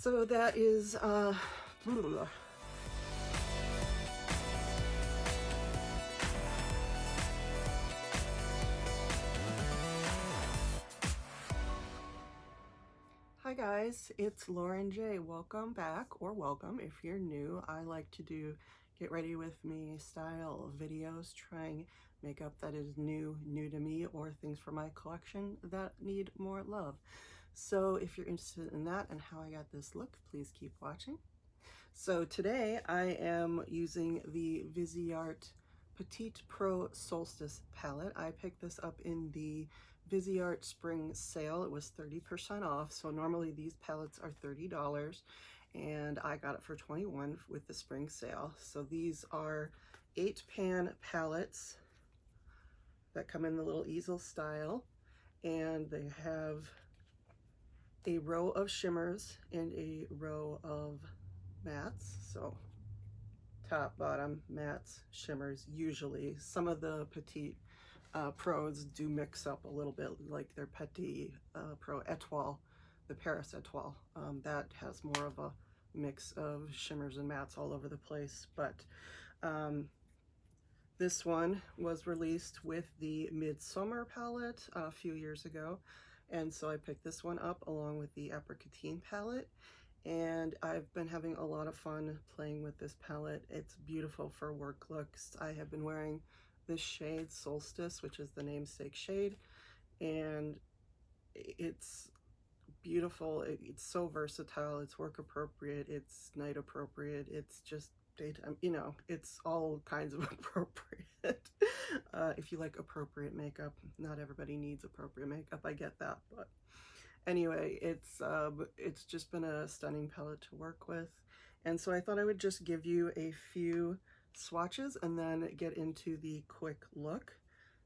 So that is Hi guys, it's Lauren J. Welcome back, or welcome if you're new. I like to do get ready with me style videos, trying makeup that is new to me, or things from my collection that need more love. So if you're interested in that and how I got this look, please keep watching. So today I am using the Viseart Petit Pro Solstice palette. I picked this up in the Viseart spring sale. It was 30% off. So normally these palettes are $30 and I got it for $21 with the spring sale. So these are 8-pan palettes that come in the little easel style, and they have a row of shimmers and a row of mattes. So top, bottom, mattes, shimmers. Usually some of the Petit Pros do mix up a little bit, like their Petit Pro Etoile, the Paris Etoile. That has more of a mix of shimmers and mattes all over the place. But this one was released with the Midsummer palette a few years ago, and so I picked this one up along with the Apricotine palette. And I've been having a lot of fun playing with this palette. It's beautiful for work looks. I have been wearing this shade Solstice, which is the namesake shade, and it's beautiful. It's so versatile. It's work appropriate, it's night appropriate, it's just daytime, you know, it's all kinds of appropriate. If you like appropriate makeup, not everybody needs appropriate makeup, I get that, but anyway, it's just been a stunning palette to work with. And so I thought I would just give you a few swatches and then get into the quick look.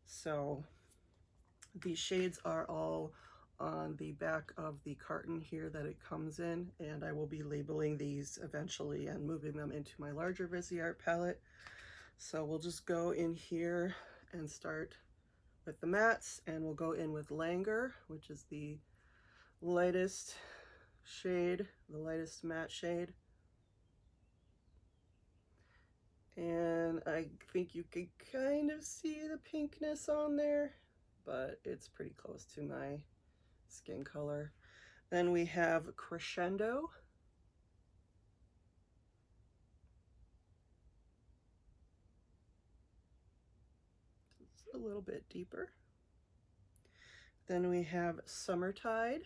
So these shades are all on the back of the carton here that it comes in, and I will be labeling these eventually and moving them into my larger Viseart palette. So we'll just go in here and start with the mattes, and we'll go in with Languor, which is the lightest shade, the lightest matte shade. And I think you can kind of see the pinkness on there, but it's pretty close to my skin color. Then we have Crescendo. It's a little bit deeper. Then we have Summertide.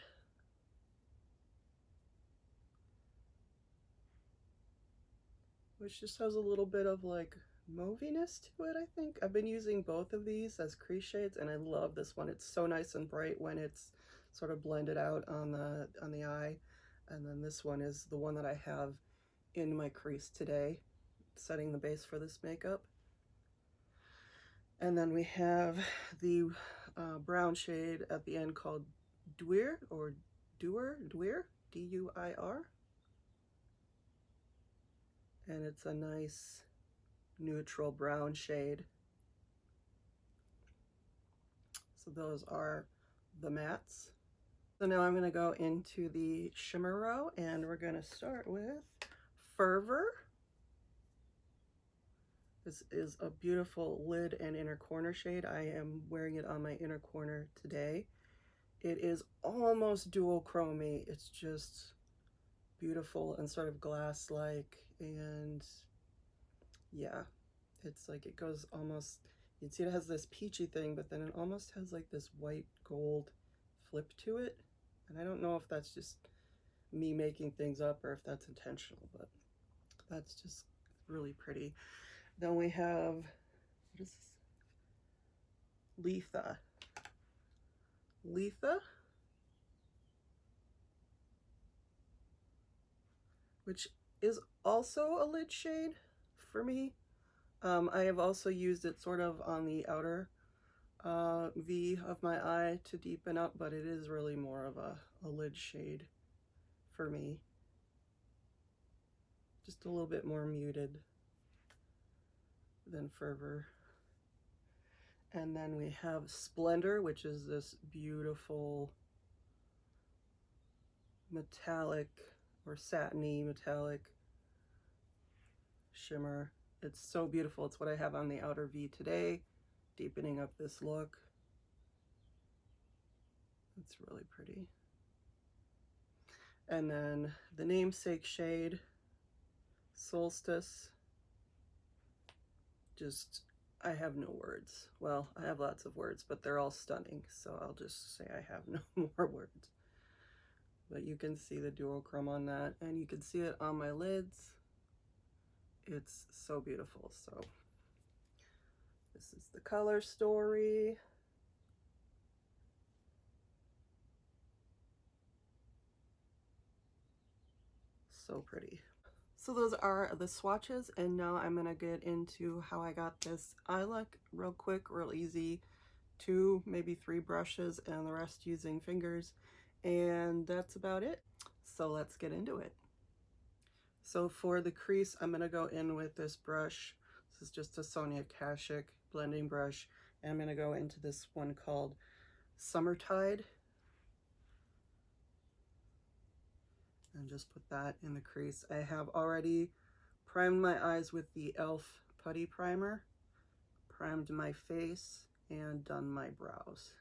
Which just has a little bit of like mauviness to it, I think. I've been using both of these as crease shades, and I love this one. It's so nice and bright when it's sort of blended out on the eye. And then this one is the one that I have in my crease today, setting the base for this makeup. And then we have the brown shade at the end called Duir, or Duir, D-U-I-R. And it's a nice neutral brown shade. So those are the mattes. So now I'm going to go into the shimmer row, and we're going to start with Fervor. This is a beautiful lid and inner corner shade. I am wearing it on my inner corner today. It is almost dual chromey. It's just beautiful and sort of glass-like, and yeah, it's like it goes almost, you can see it has this peachy thing, but then it almost has like this white gold flip to it, and I don't know if that's just me making things up or if that's intentional, but that's just really pretty. Then we have, what is this? Litha, which is also a lid shade for me. I have also used it sort of on the outer V of my eye to deepen up, but it is really more of a lid shade for me. Just a little bit more muted than Fervor. And then we have Splendor, which is this beautiful metallic or satiny metallic shimmer. It's so beautiful. It's what I have on the outer V today, deepening up this look. It's really pretty. And then the namesake shade, Solstice. Just, I have no words. Well, I have lots of words, but they're all stunning, so I'll just say I have no more words. But you can see the duochrome on that, and you can see it on my lids. It's so beautiful. So this is the color story. So pretty. So those are the swatches, and now I'm gonna get into how I got this eye look real quick, real easy. 2, maybe 3 brushes and the rest using fingers, and that's about it. So let's get into it. So for the crease, I'm gonna go in with this brush. This is just a Sonia Kashuk blending brush, and I'm gonna go into this one called Summertide, and just put that in the crease. I have already primed my eyes with the e.l.f. putty primer, primed my face, and done my brows.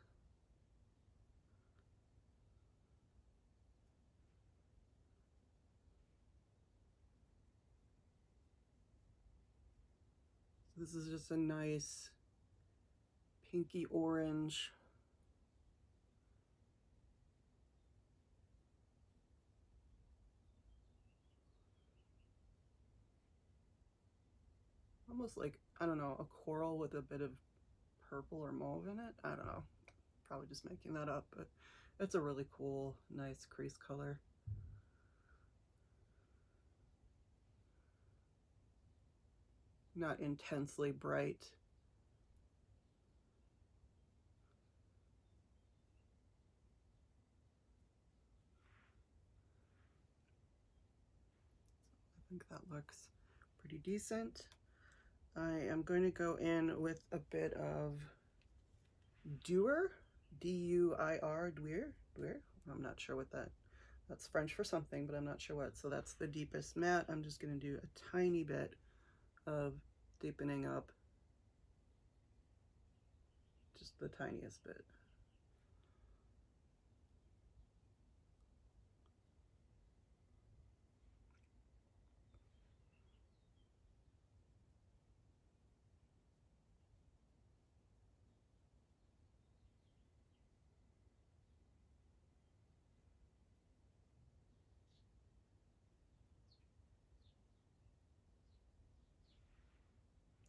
So this is just a nice pinky orange. Almost like, I don't know, a coral with a bit of purple or mauve in it. I don't know. Probably just making that up, but it's a really cool, nice crease color. Not intensely bright. I think that looks pretty decent. I am going to go in with a bit of Duir, D-U-I-R, Duir. I'm not sure what that's French for something, but I'm not sure what. So that's the deepest matte. I'm just going to do a tiny bit of deepening up, just the tiniest bit.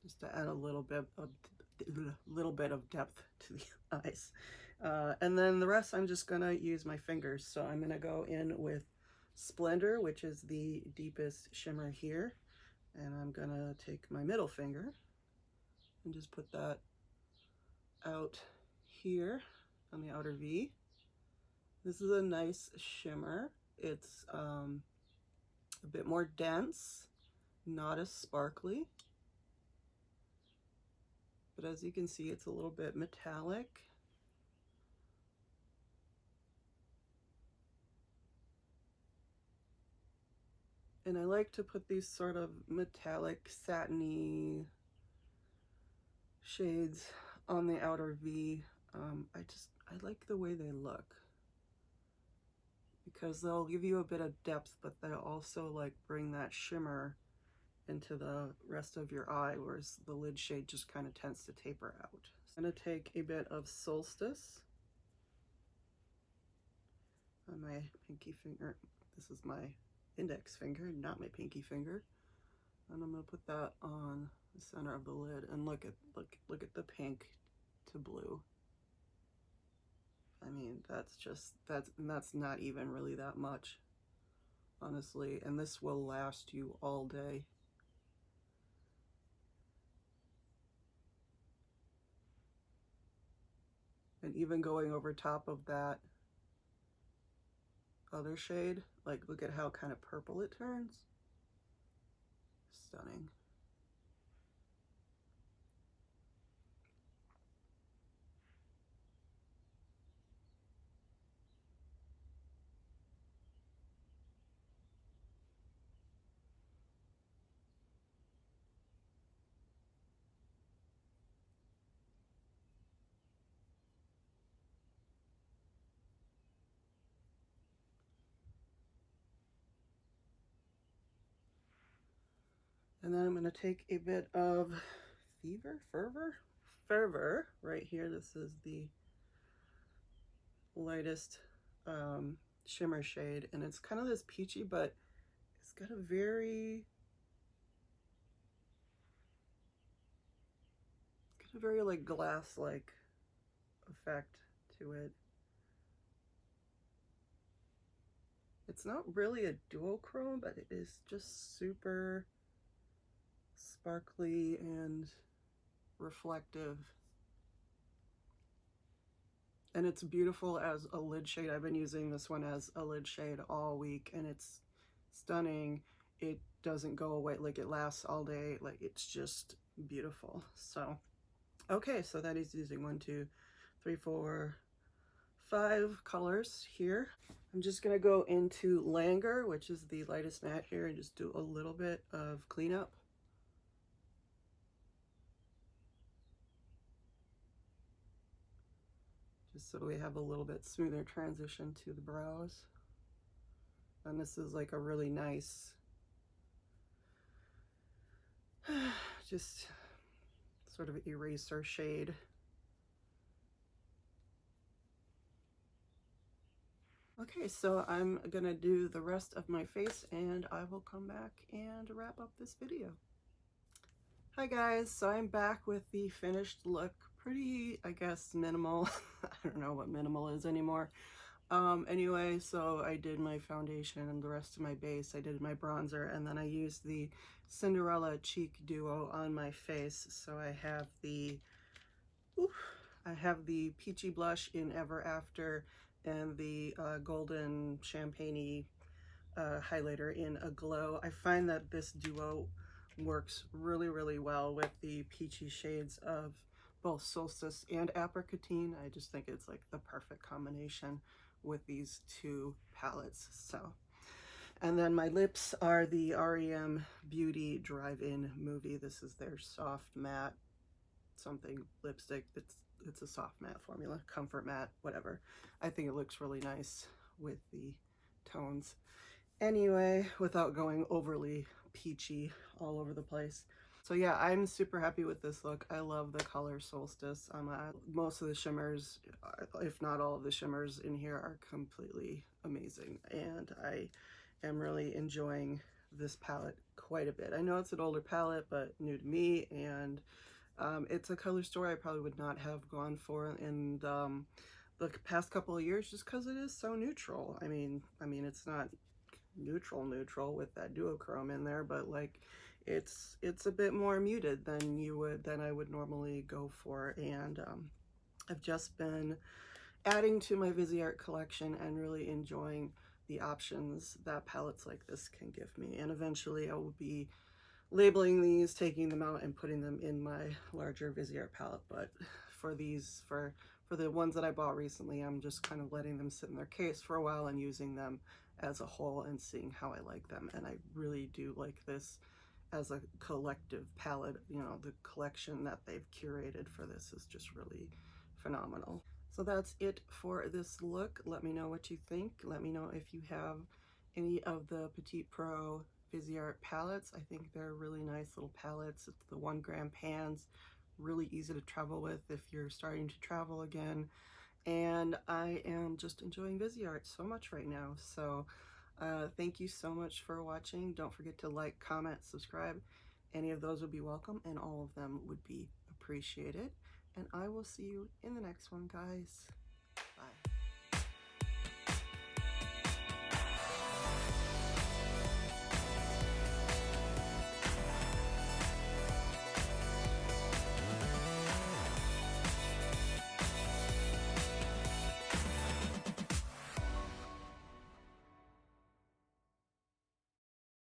Just to add a little bit of depth to the eyes. And then the rest I'm just gonna use my fingers. So I'm gonna go in with Splendor, which is the deepest shimmer here, and I'm gonna take my middle finger and just put that out here on the outer V. This is a nice shimmer. It's a bit more dense, not as sparkly. But as you can see, it's a little bit metallic. And I like to put these sort of metallic, satiny shades on the outer V. I like the way they look, because they'll give you a bit of depth, but they'll also like bring that shimmer into the rest of your eye, whereas the lid shade just kind of tends to taper out. So I'm going to take a bit of Solstice on my pinky finger. This is my index finger, not my pinky finger. And I'm going to put that on the center of the lid, and look at the pink to blue. I mean, that's not even really that much, honestly, and this will last you all day. And even going over top of that other shade, like, look at how kind of purple it turns. Stunning. And then I'm going to take a bit of Fervor right here. This is the lightest shimmer shade, and it's kind of this peachy, but it's got a very like glass-like effect to it. It's not really a duochrome, but it is just super sparkly and reflective. And it's beautiful as a lid shade. I've been using this one as a lid shade all week, and it's stunning. It doesn't go away, like it lasts all day. Like, it's just beautiful. So, okay, so that is using 1, 2, 3, 4, 5 colors here. I'm just gonna go into Languor, which is the lightest matte here, and just do a little bit of cleanup. Just so we have a little bit smoother transition to the brows. And this is like a really nice, just sort of eraser shade. Okay, so I'm gonna do the rest of my face and I will come back and wrap up this video. Hi guys, so I'm back with the finished look. Pretty, I guess, minimal. I don't know what minimal is anymore. Anyway, so I did my foundation and the rest of my base. I did my bronzer, and then I used the Cinderella cheek duo on my face. So I have the peachy blush in Ever After and the golden champagne-y highlighter in Aglow. I find that this duo works really well with the peachy shades of both Solstice and Apricotine. I just think it's like the perfect combination with these two palettes. So, and then my lips are the REM Beauty Drive-In Movie. This is their soft matte something lipstick. It's a soft matte formula, comfort matte, whatever. I think it looks really nice with the tones. Anyway, without going overly peachy all over the place. So yeah, I'm super happy with this look. I love the color Solstice. Most of the shimmers, if not all of the shimmers in here, are completely amazing. And I am really enjoying this palette quite a bit. I know it's an older palette, but new to me. And it's a color story I probably would not have gone for in the past couple of years, just because it is so neutral. I mean, it's not neutral with that duochrome in there, but like it's a bit more muted than I would normally go for. And I've just been adding to my Viseart collection and really enjoying the options that palettes like this can give me. And eventually I will be labeling these, taking them out, and putting them in my larger Viseart palette. But for these, for the ones that I bought recently, I'm just kind of letting them sit in their case for a while and using them as a whole and seeing how I like them. And I really do like this as a collective palette. You know, the collection that they've curated for this is just really phenomenal. So that's it for this look. Let me know what you think. Let me know if you have any of the Petit Pro Viseart palettes. I think they're really nice little palettes. It's the 1 gram pans, really easy to travel with if you're starting to travel again. And I am just enjoying Viseart so much right now. So thank you so much for watching. Don't forget to like, comment, subscribe. Any of those would be welcome, and all of them would be appreciated. And I will see you in the next one, guys. Bye.